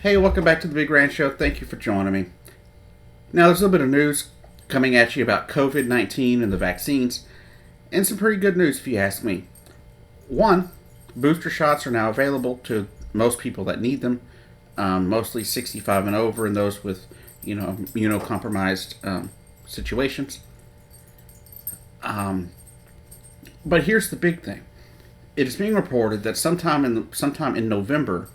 Hey, welcome back to the Big Ranch Show. Thank you for joining me. Now, there's a little bit of news coming at you about COVID-19 and the vaccines, and some pretty good news if you ask me. One, booster shots are now available to most people that need them, mostly 65 and over and those with, immunocompromised situations. But here's the big thing. It is being reported that sometime in November,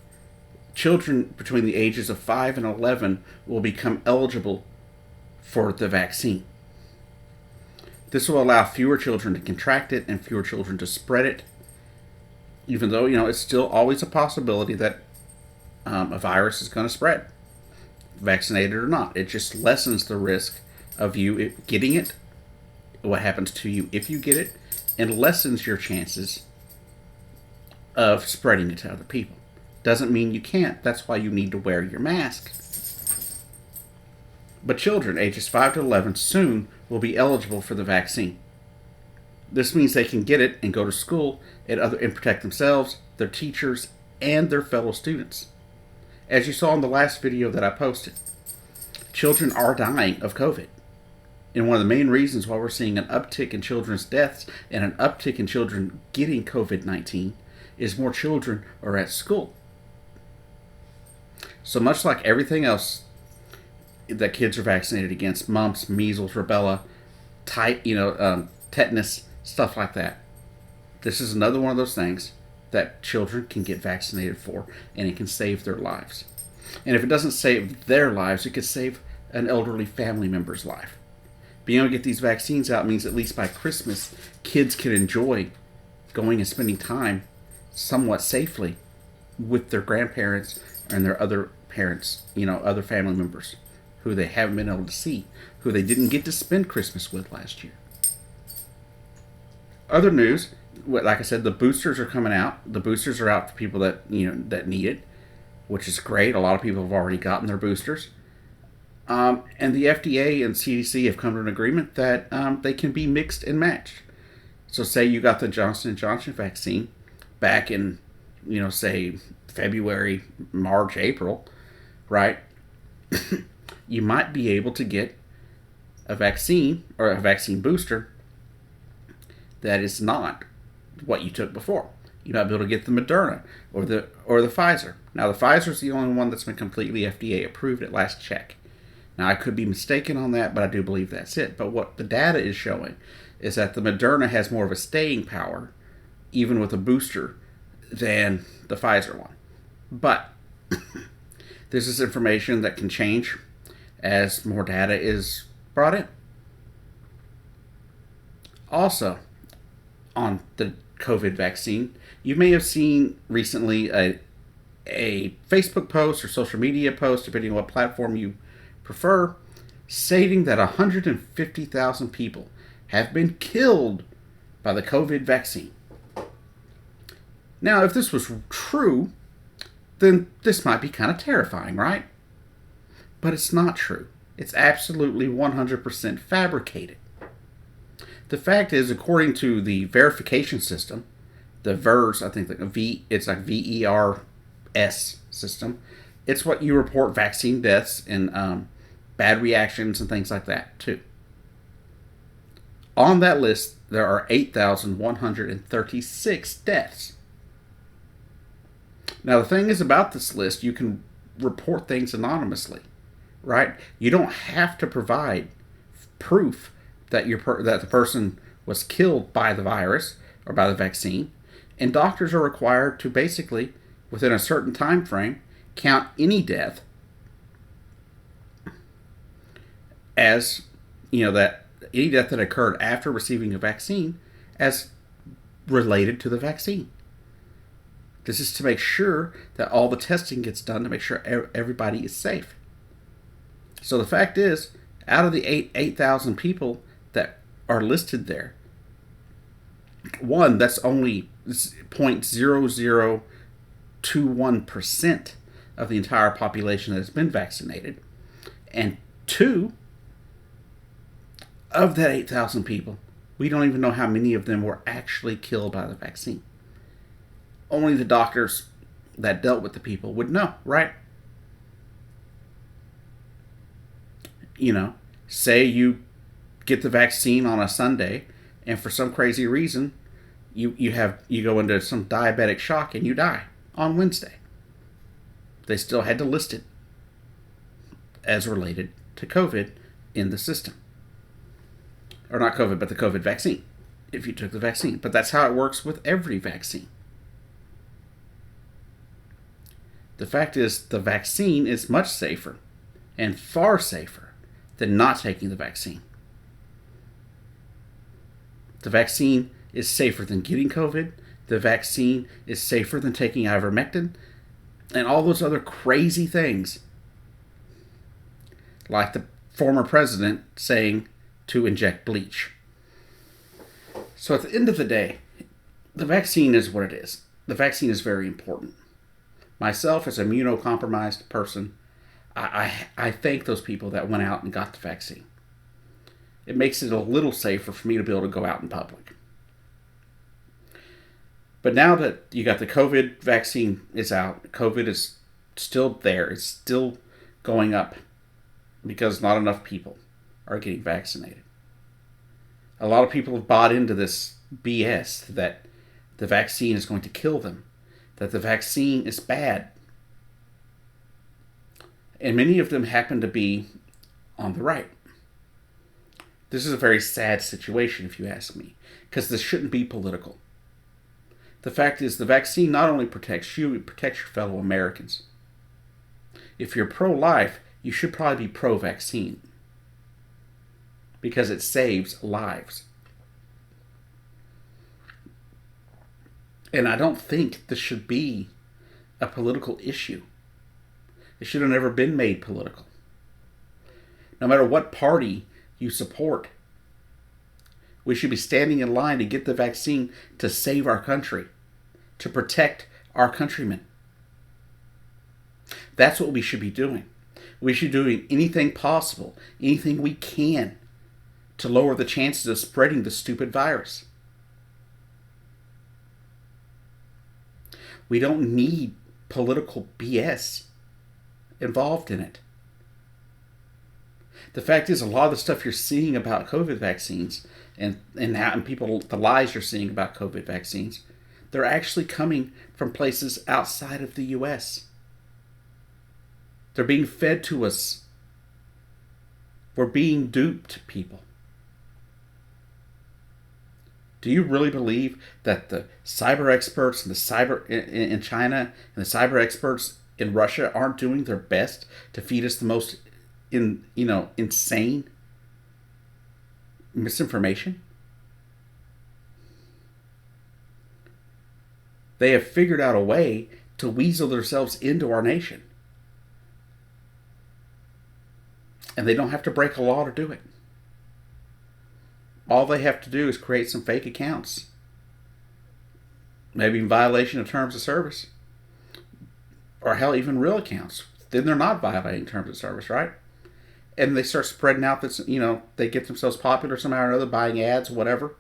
children between the ages of 5 and 11 will become eligible for the vaccine. This will allow fewer children to contract it and fewer children to spread it, even though, it's still always a possibility that a virus is going to spread, vaccinated or not. It just lessens the risk of you getting it, what happens to you if you get it, and lessens your chances of spreading it to other people. Doesn't mean you can't. That's why you need to wear your mask. But children ages 5 to 11 soon will be eligible for the vaccine. This means they can get it and go to school and protect themselves, their teachers, and their fellow students. As you saw in the last video that I posted, children are dying of COVID. And one of the main reasons why we're seeing an uptick in children's deaths and an uptick in children getting COVID-19 is more children are at school. So much like everything else that kids are vaccinated against, mumps, measles, rubella, tetanus, stuff like that. This is another one of those things that children can get vaccinated for, and it can save their lives. And if it doesn't save their lives, it could save an elderly family member's life. Being able to get these vaccines out means at least by Christmas, kids can enjoy going and spending time somewhat safely with their grandparents and their other parents, other family members who they haven't been able to see, who they didn't get to spend Christmas with last year. Other news, like I said, the boosters are coming out. The boosters are out for people that that need it, which is great. A lot of people have already gotten their boosters. And the FDA and CDC have come to an agreement that they can be mixed and matched. So say you got the Johnson & Johnson vaccine back in, say February, March, April, right? You might be able to get a vaccine or a vaccine booster that is not what you took before. You might be able to get the Moderna or the Pfizer. Now the Pfizer is the only one that's been completely FDA approved at last check. Now I could be mistaken on that, but I do believe that's it. But what the data is showing is that the Moderna has more of a staying power, even with a booster, than the Pfizer one. But this is information that can change as more data is brought in. Also, on the COVID vaccine, you may have seen recently a Facebook post or social media post, depending on what platform you prefer, stating that 150,000 people have been killed by the COVID vaccine. Now, if this was true, then this might be kind of terrifying, right? But it's not true. It's absolutely 100% fabricated. The fact is, according to the verification system, the VERS, I think it's like VERS system, it's what you report vaccine deaths and bad reactions and things like that too. On that list, there are 8,136 deaths. Now, the thing is about this list, you can report things anonymously, right? You don't have to provide proof that that the person was killed by the virus or by the vaccine, and doctors are required to basically, within a certain time frame, count any death as that any death that occurred after receiving a vaccine as related to the vaccine. This is to make sure that all the testing gets done to make sure everybody is safe. So the fact is, out of the 8,000 people that are listed there, that's only 0.0021% of the entire population that has been vaccinated. And 2, of that 8,000 people, we don't even know how many of them were actually killed by the vaccine. Only the doctors that dealt with the people would know, right? You know, say you get the vaccine on a Sunday, and for some crazy reason, you go into some diabetic shock and you die on Wednesday. They still had to list it as related to COVID in the system. Or not COVID, but the COVID vaccine, if you took the vaccine. But that's how it works with every vaccine. The fact is, the vaccine is much safer and far safer than not taking the vaccine. The vaccine is safer than getting COVID. The vaccine is safer than taking ivermectin and all those other crazy things. Like the former president saying to inject bleach. So at the end of the day, the vaccine is what it is. The vaccine is very important. Myself, as an immunocompromised person, I thank those people that went out and got the vaccine. It makes it a little safer for me to be able to go out in public. But now that you got the COVID vaccine is out, COVID is still there. It's still going up because not enough people are getting vaccinated. A lot of people have bought into this BS that the vaccine is going to kill them, that the vaccine is bad. And many of them happen to be on the right. This is a very sad situation, if you ask me, because this shouldn't be political. The fact is, the vaccine not only protects you, it protects your fellow Americans. If you're pro-life, you should probably be pro-vaccine, because it saves lives. And I don't think this should be a political issue. It should have never been made political. No matter what party you support, we should be standing in line to get the vaccine to save our country, to protect our countrymen. That's what we should be doing. We should be doing anything possible, anything we can to lower the chances of spreading the stupid virus. We don't need political BS involved in it. The fact is, a lot of the stuff you're seeing about COVID vaccines and people, the lies you're seeing about COVID vaccines, they're actually coming from places outside of the U.S. They're being fed to us. We're being duped, people. Do you really believe that the cyber experts and the cyber in China and the cyber experts in Russia aren't doing their best to feed us the most insane misinformation? They have figured out a way to weasel themselves into our nation. And they don't have to break a law to do it. All they have to do is create some fake accounts. Maybe in violation of terms of service. Or hell, even real accounts. Then they're not violating terms of service, right? And they start spreading out that, they get themselves popular somehow or another, buying ads, whatever.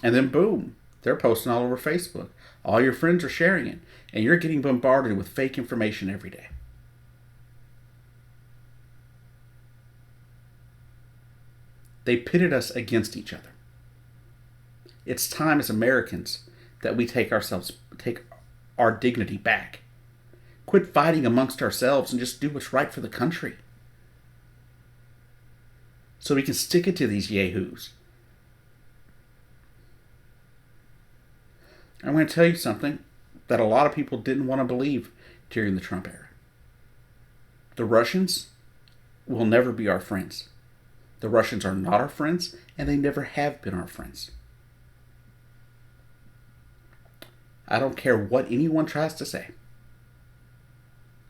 And then boom, they're posting all over Facebook. All your friends are sharing it. And you're getting bombarded with fake information every day. They pitted us against each other. It's time as Americans that we take our dignity back. Quit fighting amongst ourselves and just do what's right for the country. So we can stick it to these yahoos. I'm going to tell you something that a lot of people didn't want to believe during the Trump era. The Russians will never be our friends. The Russians are not our friends, and they never have been our friends. I don't care what anyone tries to say.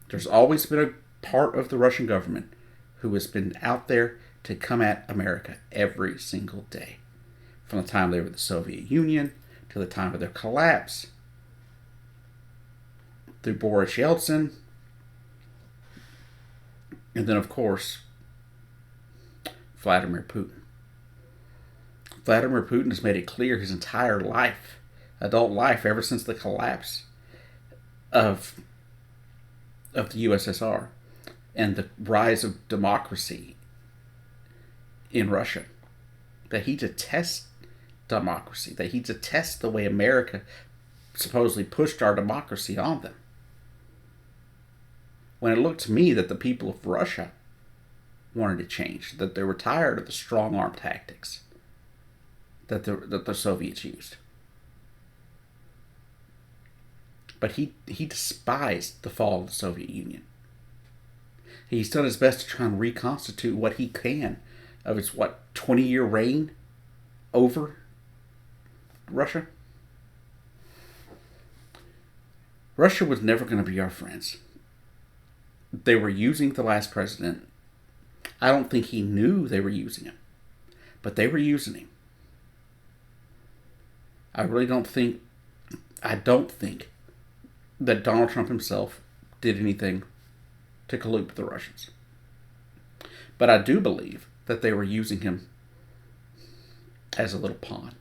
There's always been a part of the Russian government who has been out there to come at America every single day. From the time they were the Soviet Union to the time of their collapse, through Boris Yeltsin, and then, of course, Vladimir Putin. Vladimir Putin has made it clear his entire life, adult life, ever since the collapse of the USSR, and the rise of democracy in Russia, that he detests democracy, that he detests the way America supposedly pushed our democracy on them. When it looked to me that the people of Russia wanted to change, that they were tired of the strong arm tactics that the Soviets used. But he despised the fall of the Soviet Union. He's done his best to try and reconstitute what he can of its, 20-year reign over Russia. Russia was never going to be our friends. They were using the last president. I don't think he knew they were using him, but they were using him. I don't think that Donald Trump himself did anything to collude with the Russians. But I do believe that they were using him as a little pawn,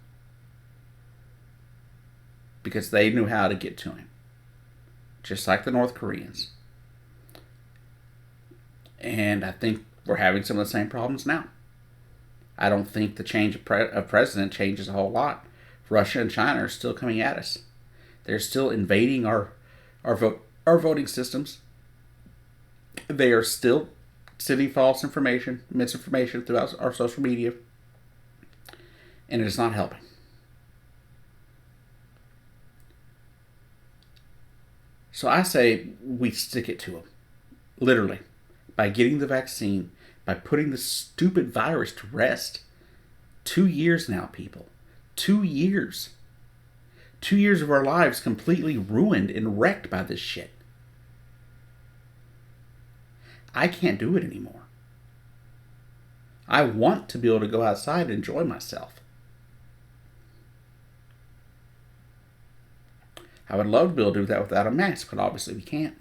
because they knew how to get to him, just like the North Koreans. And I think we're having some of the same problems now. I don't think the change of president changes a whole lot. Russia and China are still coming at us. They're still invading our voting systems. They are still sending false information, misinformation throughout our social media, and it is not helping. So I say we stick it to them, literally, by getting the vaccine, by putting the stupid virus to rest. 2 years now, people. 2 years. 2 years of our lives completely ruined and wrecked by this shit. I can't do it anymore. I want to be able to go outside and enjoy myself. I would love to be able to do that without a mask, but obviously we can't.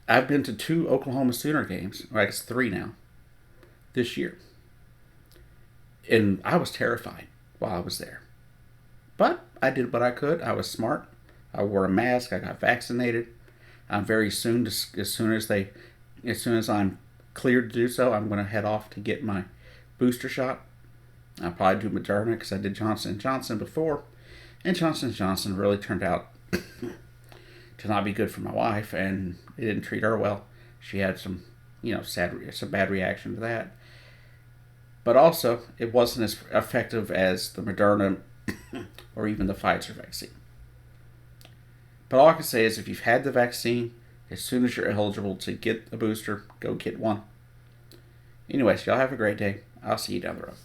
I've been to 2 Oklahoma Sooner games, or I guess 3 now, this year. And I was terrified while I was there. But I did what I could. I was smart. I wore a mask. I got vaccinated. I'm very soon, as soon as I'm cleared to do so, I'm going to head off to get my booster shot. I'll probably do Moderna because I did Johnson & Johnson before. And Johnson & Johnson really turned out to not be good for my wife, and it didn't treat her well. She had some bad reaction to that. But also, it wasn't as effective as the Moderna or even the Pfizer vaccine. But all I can say is if you've had the vaccine, as soon as you're eligible to get a booster, go get one. Anyways, y'all have a great day. I'll see you down the road.